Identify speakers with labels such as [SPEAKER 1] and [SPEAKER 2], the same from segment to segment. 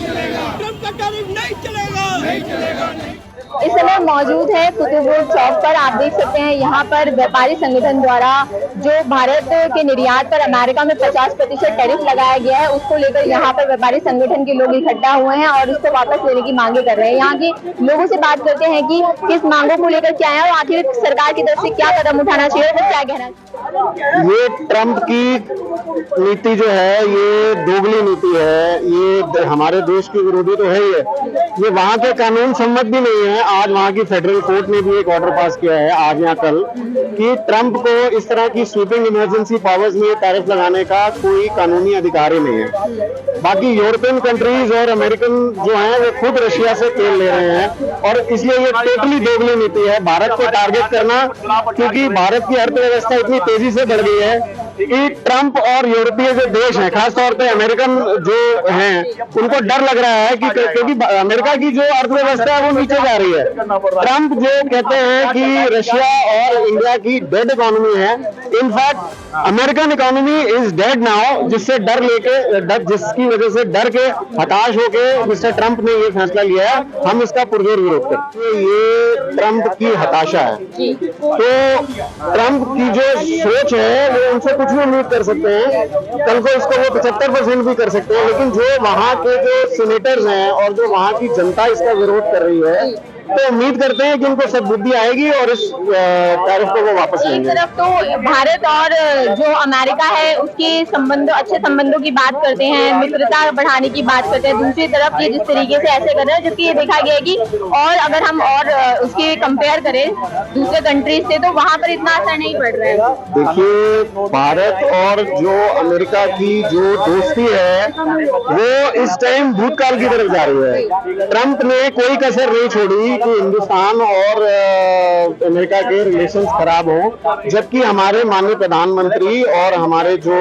[SPEAKER 1] Trump का tariff नहीं चलेगा।
[SPEAKER 2] इस समय मौजूद है कुतुबुद्दीन चौक पर। आप देख सकते हैं यहाँ पर व्यापारी संगठन द्वारा जो भारत के निर्यात पर अमेरिका में 50% टैरिफ लगाया गया है, उसको लेकर यहाँ पर व्यापारी संगठन के लोग इकट्ठा हुए हैं और उसको वापस लेने की मांगे कर रहे हैं। यहाँ के लोगों से बात करते हैं कि किस मांगों को लेकर क्या है और आखिर सरकार की तरफ से क्या कदम उठाना चाहिए, वो क्या कहना चाहिए।
[SPEAKER 3] ये ट्रंप की नीति जो है ये दोगली नीति है, ये हमारे देश की विरोधी तो है ही है, ये वहाँ के कानून सम्मत भी नहीं है। आज वहाँ की फेडरल कोर्ट ने भी एक ऑर्डर पास किया है आज या कल कि ट्रंप को इस तरह की स्वीपिंग इमरजेंसी पावर्स में टैरिफ लगाने का कोई कानूनी अधिकार ही नहीं है। बाकी यूरोपियन कंट्रीज और अमेरिकन जो हैं वो खुद रशिया से तेल ले रहे हैं और इसलिए ये टोटली दोगली नीति है भारत को टारगेट करना, क्योंकि भारत की अर्थव्यवस्था इतनी तेजी से बढ़ गई है कि ट्रंप और यूरोपीय जो देश हैं, खासतौर पे अमेरिकन जो हैं, उनको डर लग रहा है कि क्योंकि अमेरिका की जो अर्थव्यवस्था है वो नीचे जा रही है। ट्रंप जो कहते हैं कि रशिया और इंडिया की डेड इकोनॉमी है, in fact American economy is dead now, जिससे जिसकी वजह से डर के हताश होके मिस्टर ट्रंप ने ये फैसला लिया है। हम इसका पुरजोर विरोध करते हैं। ये ट्रंप की हताशा है। तो ट्रंप की जो सोच है वो उनसे कुछ भी उम्मीद कर सकते हैं, कल को इसको वो 75% भी कर सकते हैं, लेकिन जो वहाँ के जो सीनेटर्स हैं और जो वहाँ की जनता इसका विरोध कर रही है, तो उम्मीद करते हैं कि उनको सद्बुद्धि आएगी और इस टैरिफ को वो वापस लेंगे।
[SPEAKER 2] एक तरफ तो भारत और जो अमेरिका है उसके अच्छे संबंधों की बात करते हैं, मित्रता बढ़ाने की बात करते हैं, दूसरी तरफ ये जिस तरीके से ऐसे कर रहे हैं, जबकि ये देखा गया है कि और अगर हम और उसके कंपेयर करें दूसरे कंट्रीज से तो वहाँ पर इतना असर नहीं पड़ रहा है।
[SPEAKER 3] देखिए, भारत और जो अमेरिका की जो दोस्ती है वो इस टाइम भूतकाल की तरफ जा रही है। ट्रंप ने कोई कसर नहीं छोड़ी कि हिंदुस्तान और अमेरिका के रिलेशंस खराब हो, जबकि हमारे माननीय प्रधानमंत्री और हमारे जो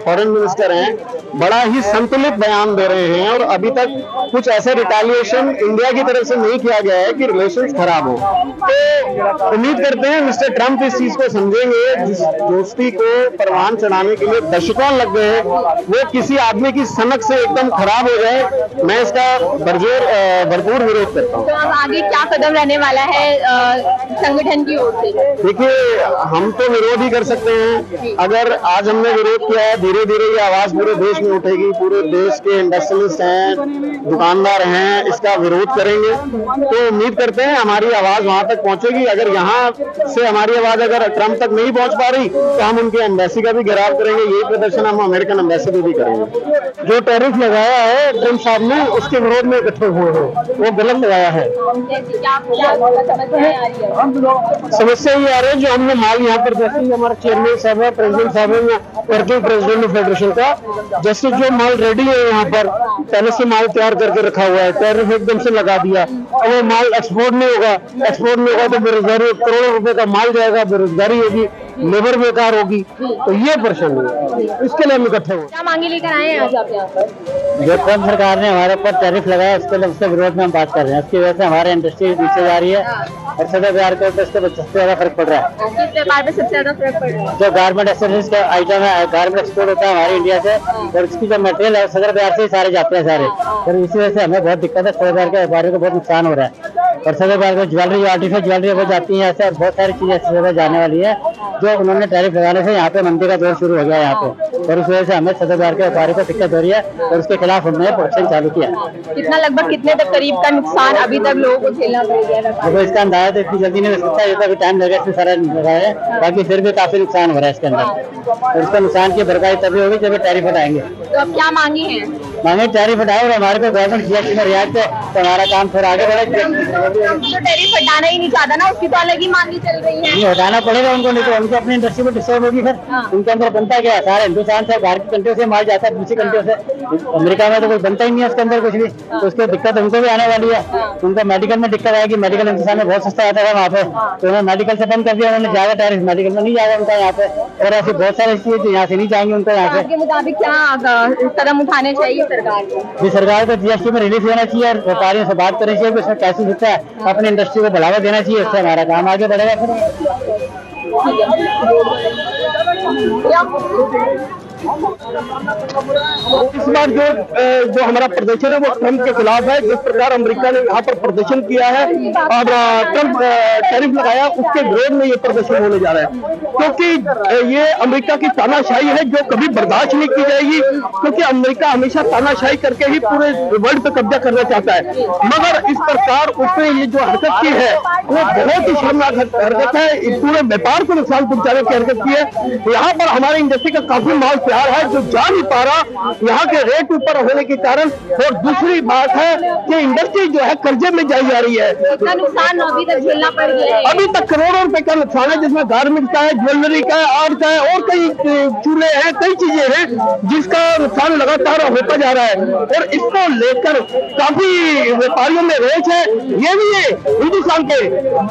[SPEAKER 3] फॉरेन मिनिस्टर हैं बड़ा ही संतुलित बयान दे रहे हैं और अभी तक कुछ ऐसे रिटेलिएशन इंडिया की तरफ से नहीं किया गया है कि रिलेशंस खराब हो। तो उम्मीद करते हैं मिस्टर ट्रंप इस चीज को समझेंगे। जिस दोस्ती को परवान चढ़ाने के लिए दशकों लग गए, वो किसी आदमी की सनक से एकदम खराब हो जाए, मैं इसका भरपूर विरोध करता हूँ।
[SPEAKER 2] तो अब आगे क्या कदम रहने वाला है संगठन की ओर से?
[SPEAKER 3] देखिए, हम तो विरोध ही कर सकते हैं। अगर आज हमने विरोध किया है, धीरे धीरे ये आवाज पूरे देश में उठेगी। पूरे देश के इंडस्ट्रियलिस्ट हैं, दुकानदार हैं, इसका विरोध करेंगे। तो उम्मीद करते हैं हमारी आवाज वहां तक पहुंचेगी। अगर यहाँ से हमारी आवाज अगर ट्रंप तक नहीं पहुंच पा रही तो हम उनके एम्बेसी का भी घेराव करेंगे। यही प्रदर्शन हम अमेरिकन एम्बेसी पे भी करेंगे। जो टैरिफ लगाया है ट्रंप साहब ने, उसके विरोध में इकट्ठे हुए हैं, वो गलत लगाया है। समस्या ये आ रही है जो हमने माल यहाँ पर, जैसे हमारे चेयरमैन साहब है, प्रेसिडेंट साहब है, वर्किंग प्रेसिडेंट फेडरेशन का, जैसे जो माल रेडी है यहाँ पर पहले से माल तैयार करके रखा हुआ है, टैरिफ एकदम से लगा दिया, अब वो माल एक्सपोर्ट नहीं होगा। एक्सपोर्ट नहीं होगा तो बेरोजगारी, करोड़ों रुपए का माल जाएगा, बेरोजगारी होगी, लेबर बेकार होगी। तो ये परेशानी है, इसके लिए हम इकट्ठे हुए।
[SPEAKER 2] क्या मांगे लेकर आए हैं आज आप यहाँ पर?
[SPEAKER 4] जो ट्रंप सरकार ने हमारे ऊपर टैरिफ लगाया उसके विरोध में हम बात कर रहे हैं। उसकी वजह से हमारे इंडस्ट्री नीचे जा रही है और सदर व्यापार के ऊपर इसके सबसे ज्यादा फर्क पड़ रहा है।
[SPEAKER 2] किस व्यापार पे सबसे ज्यादा फर्क पड़ रहा है?
[SPEAKER 4] जो गारमेंट एसेसरीज का आइटम है, गारमेंट एक्सपोर्ट होता है हमारे इंडिया से, और इसकी जो मटेरियल है सदर व्यापार से ही सारे जाते हैं सारे, और इसी वजह से हमें बहुत दिक्कत है। सदर व्यापार के व्यापारियों को बहुत नुकसान हो रहा है। और सदर व्यापार में ज्वेलरी, आर्टिफिशियल ज्वेलरी वो जाती है ऐसे, और बहुत सारी चीजें ऐसी जगह जाने वाली है जो उन्होंने टैरिफ लगाने से यहाँ पे मंदी का दौर शुरू हो गया यहाँ पे, और उस वजह से हमें सदर व्यापार के व्यापारी को दिक्कत हो रही है और उसके खिलाफ हमने प्रोटेक्शन चालू किया।
[SPEAKER 2] कितना लगभग कितने तक करीब का नुकसान अभी तक लोगों को झेलना पड़ गया है?
[SPEAKER 4] देखो, इसका अंदाजा तो इतनी जल्दी नहीं हो सकता, ये तो टाइम लगेगा, इसमें सारा लगा है, बाकी फिर भी काफी नुकसान हो रहा है इसके अंदर, और इसका नुकसान की भरपाई तभी होगी जब टैरिफ हटाएंगे।
[SPEAKER 2] तो अब क्या मांगी है?
[SPEAKER 4] मांगे टैरिफ हटाए और हमारे को गवर्नमेंट जीएसटी में रियायत है तो हमारा काम थोड़ा आगे बढ़ेगा।
[SPEAKER 2] तो टैरिफ हटाना ही नहीं चाहता ना, उसकी तो अलग ही मांगी चल रही है।
[SPEAKER 4] नहीं, हटाना पड़ेगा उनको, नहीं तो उनको अपनी इंडस्ट्री में डिस्टर्ब होगी। फिर उनके अंदर बनता क्या है, सारे हिंदुस्तान से बाहर की कंट्रियों से माल जाता है, दूसरी कंट्रियों से। अमेरिका में तो कुछ बनता ही नहीं है उसके अंदर कुछ भी, तो उसकी दिक्कत उनको भी आने वाली है। उनको मेडिकल में दिक्कत आएगी, मेडिकल हिंदुस्तान में बहुत सस्ता आता है वहाँ पे, तो उन्होंने मेडिकल से बंद कर दिया, उन्होंने ज्यादा टैरिफ मेडिकल में नहीं जाएगा उनका यहाँ पे, और ऐसी बहुत सारी चीजें यहाँ से नहीं जाएंगे उनको यहाँ पे।
[SPEAKER 2] आपके मुताबिक क्या कदम उठाने चाहिए सरकार को?
[SPEAKER 4] सरकार को जीएसटी में रिलीफ देना चाहिए और व्यापारियों से बात करनी चाहिए कि उसमें कैसे सकता है, अपनी इंडस्ट्री को बढ़ावा देना चाहिए, इससे हमारा काम आगे बढ़ेगा। फिर
[SPEAKER 3] इस बार जो हमारा प्रदर्शन है वो ट्रंप के खिलाफ है। जिस प्रकार अमेरिका ने यहाँ पर प्रदर्शन किया है और ट्रंप टैरिफ लगाया, उसके विरोध में ये प्रदर्शन होने जा रहा है, क्योंकि ये अमेरिका की तानाशाही है जो कभी बर्दाश्त नहीं की जाएगी। क्योंकि अमेरिका हमेशा तानाशाही करके ही पूरे वर्ल्ड पे कब्जा करना चाहता है, मगर इस प्रकार उसने ये जो हरकत की है वो बहुत ही शर्मनाक हरकत है। पूरे व्यापार को नुकसान पहुंचाने की हरकत की है। यहाँ पर हमारे इंडस्ट्री का काफी माल तैयार है जो जा नहीं पा रहा यहाँ के रेट ऊपर होने के कारण। और दूसरी बात है कि इंडस्ट्री जो है कर्जे में जाई जा रही है।
[SPEAKER 2] इतना नुकसान अभी तक झेलना पड़ गया है।
[SPEAKER 3] अभी तक करोड़ों रुपए का नुकसान है, जिसमें गारमेंट्स का है, ज्वेलरी का है, आर्ट का है और कई चूल्हे हैं, कई चीजें हैं जिसका नुकसान लगातार होता जा रहा है। और इसको लेकर काफी व्यापारियों में रोष है। ये भी हिंदुस्तान के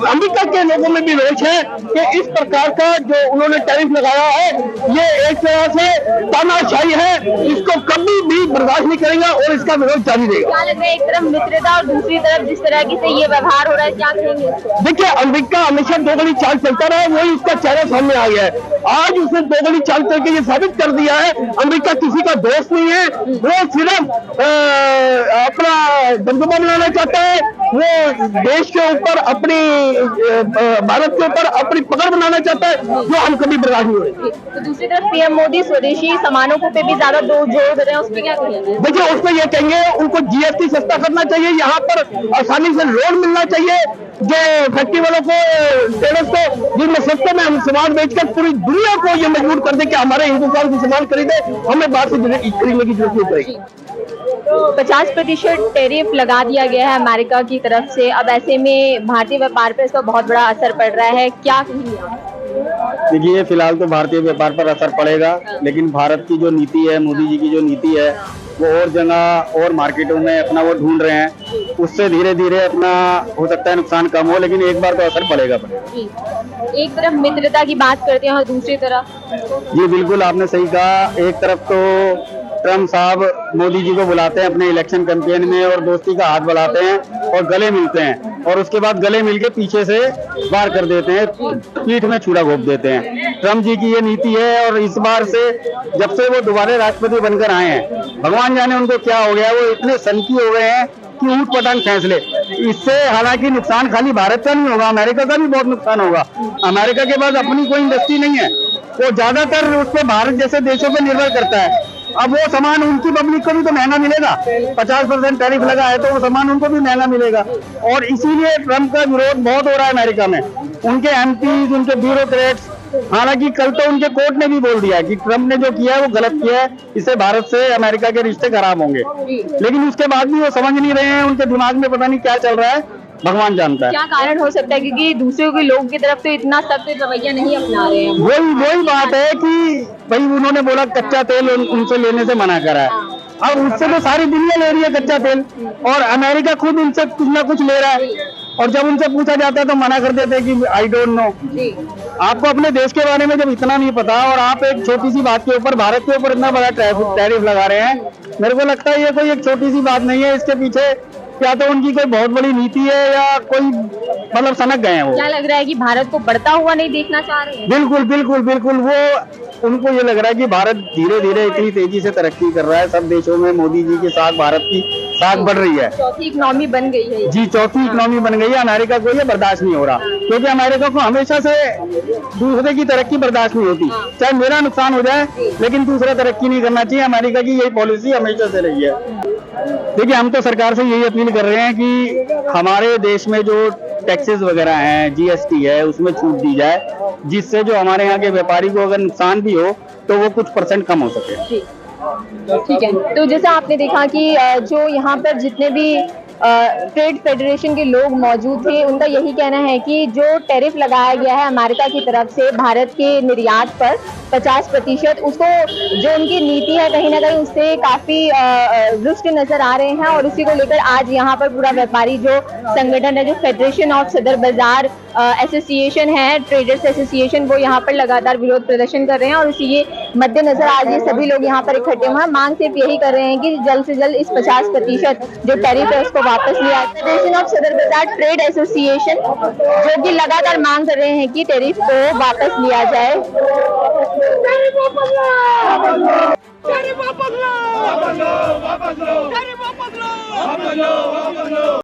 [SPEAKER 3] अमेरिका के लोगों में भी रोष है कि इस प्रकार का जो उन्होंने टैरिफ लगाया है ये एक तरह से तानाशाही है, इसको कभी भी बर्दाश्त नहीं करेंगे और इसका विरोध जारी रहेगा।
[SPEAKER 2] क्या लग रहा है, एक तरफ मित्रता और दूसरी तरफ जिस तरह से ये व्यवहार हो रहा है, क्या कहेंगे?
[SPEAKER 3] देखिए, अमेरिका हमेशा दोगली चाल चलता रहा है, वही इसका चेहरा सामने आ गया है। आज उसने दोगली चाल चल के ये साबित कर दिया है अमेरिका किसी का दोस्त नहीं है। वो सिर्फ अपना दबदबा बनाना चाहता है, वो देश के ऊपर अपनी भारत के ऊपर अपनी पकड़ बनाना चाहता है, जो हम कभी बर्दाश्त नहीं होंगे।
[SPEAKER 2] तो दूसरी तरफ पीएम मोदी स्वदेशी सामानों को पे भी ज्यादा जोर दे रहे हैं, उस पर क्या कहेंगे?
[SPEAKER 3] देखिए, उसमें ये कहेंगे उनको जीएसटी सस्ता करना चाहिए, यहाँ पर आसानी से लोन मिलना चाहिए जो फैक्ट्री वालों को, ट्रेडर्स को, जिनमें सस्ते में हम सामान बेचकर पूरी दुनिया को ये मजबूर कर दे कि हमारे हिंदुस्तान की सामान खरीदे, हमें बाहर से खरीदने की जरूरत नहीं पड़ेगी।
[SPEAKER 2] 50% टैरिफ लगा दिया गया है अमेरिका की तरफ से। अब ऐसे में भारतीय व्यापार पर इसका बहुत बड़ा असर पड़ रहा है, क्या कहेंगे आप?
[SPEAKER 4] देखिए, फिलहाल तो भारतीय व्यापार पर असर पड़ेगा, लेकिन भारत की जो नीति है, मोदी जी की जो नीति है, वो और जगह और मार्केटों में अपना वो ढूंढ रहे हैं। उससे धीरे धीरे अपना हो सकता है नुकसान कम हो, लेकिन एक बार तो असर पड़ेगा।
[SPEAKER 2] एक तरफ मित्रता की बात करते हैं और दूसरी तरफ
[SPEAKER 4] जी बिल्कुल, आपने सही कहा। एक तरफ तो ट्रम्प साहब मोदी जी को बुलाते हैं अपने इलेक्शन कैंपेन में और दोस्ती का हाथ बढ़ाते हैं और गले मिलते हैं, और उसके बाद गले मिलके पीछे से वार कर देते हैं, पीठ में छुरा घोंप देते हैं। ट्रम्प जी की ये नीति है। और इस बार से जब से वो दोबारा राष्ट्रपति बनकर आए हैं, भगवान जाने उनको क्या हो गया, वो इतने सनकी हो गए हैं कि ऊट पटांग फैसले। इससे हालांकि नुकसान खाली भारत का नहीं होगा, अमेरिका का भी बहुत नुकसान होगा। अमेरिका के पास अपनी कोई इंडस्ट्री नहीं है, वो ज्यादातर उस पर भारत जैसे देशों पर निर्भर करता है। अब वो सामान उनकी पब्लिक को भी तो महंगा मिलेगा। 50% टैरिफ लगा है तो वो सामान उनको भी महंगा मिलेगा। और इसीलिए ट्रम्प का विरोध बहुत हो रहा है अमेरिका में। उनके एमपीज, उनके ब्यूरोक्रेट्स, हालांकि कल तो उनके कोर्ट ने भी बोल दिया कि ट्रम्प ने जो किया है वो गलत किया है, इससे भारत से अमेरिका के रिश्ते खराब होंगे। लेकिन उसके बाद भी वो समझ नहीं रहे हैं, उनके दिमाग में पता नहीं क्या चल रहा है, भगवान जानता है।
[SPEAKER 2] क्या कारण हो सकता है, क्योंकि दूसरे के लोगों की तरफ तो इतना सख्त रवैया नहीं अपना रहे हैं।
[SPEAKER 3] वही बात है कि भाई उन्होंने बोला कच्चा तेल उनसे लेने से मना करा है। अब उससे तो सारी दुनिया ले रही है कच्चा तेल, और अमेरिका खुद उनसे कुछ ना कुछ ले रहा है। और जब उनसे पूछा जाता है तो मना कर देते हैं कि आई डोंट नो। आपको अपने देश के बारे में जब इतना नहीं पता और आप एक छोटी सी बात के ऊपर, भारत के ऊपर इतना बड़ा टैरिफ लगा रहे हैं, मेरे को लगता है ये कोई एक छोटी सी बात नहीं है। इसके पीछे क्या तो उनकी कोई बहुत बड़ी नीति है या कोई मतलब सनक गए हैं वो।
[SPEAKER 2] क्या लग रहा है कि भारत को बढ़ता हुआ नहीं देखना चाह रहे हैं?
[SPEAKER 3] बिल्कुल बिल्कुल बिल्कुल, वो उनको ये लग रहा है कि भारत धीरे धीरे इतनी तेजी से तरक्की कर रहा है, सब देशों में मोदी जी के साथ भारत की साख बढ़ रही है।
[SPEAKER 2] चौथी इकोनॉमी बन गई है
[SPEAKER 3] जी, चौथी इकोनॉमी बन गई है। अमेरिका को ये बर्दाश्त नहीं हो रहा, क्योंकि अमेरिका को हमेशा से दूसरे की तरक्की बर्दाश्त नहीं होती। चाहे मेरा नुकसान हो जाए लेकिन दूसरा तरक्की नहीं करना चाहिए। अमेरिका की यही पॉलिसी हमेशा से रही है। देखिए, हम तो सरकार से यही अपील कर रहे हैं कि हमारे देश में जो टैक्सेस वगैरह हैं, जीएसटी है, उसमें छूट दी जाए, जिससे जो हमारे यहाँ के व्यापारी को अगर नुकसान भी हो तो वो कुछ % कम हो सके।
[SPEAKER 2] ठीक है, तो जैसा आपने देखा कि जो यहाँ पर जितने भी ट्रेड फेडरेशन के लोग मौजूद थे, उनका यही कहना है कि जो टैरिफ लगाया गया है अमेरिका की तरफ से भारत के निर्यात पर 50%, उसको जो उनकी नीति है कहीं ना कहीं उससे काफी रुष्ट नजर आ रहे हैं। और उसी को लेकर आज यहाँ पर पूरा व्यापारी जो संगठन है, जो फेडरेशन ऑफ सदर बाजार एसोसिएशन है, ट्रेडर्स एसोसिएशन, वो यहाँ पर लगातार विरोध प्रदर्शन कर रहे हैं। और उसी के मद्देनजर आज ये सभी लोग यहाँ पर इकट्ठे हुए हैं। मांग सिर्फ यही कर रहे हैं कि जल्द से जल्द इस 50% जो टैरिफ है उसको वापस लिया। फेडरेशन ऑफ सदर बाजार ट्रेड एसोसिएशन जो कि लगातार मांग कर रहे हैं कि टैरिफ को वापस लिया जाए।
[SPEAKER 1] टैरिफ वापस ला, टैरिफ वापस ला,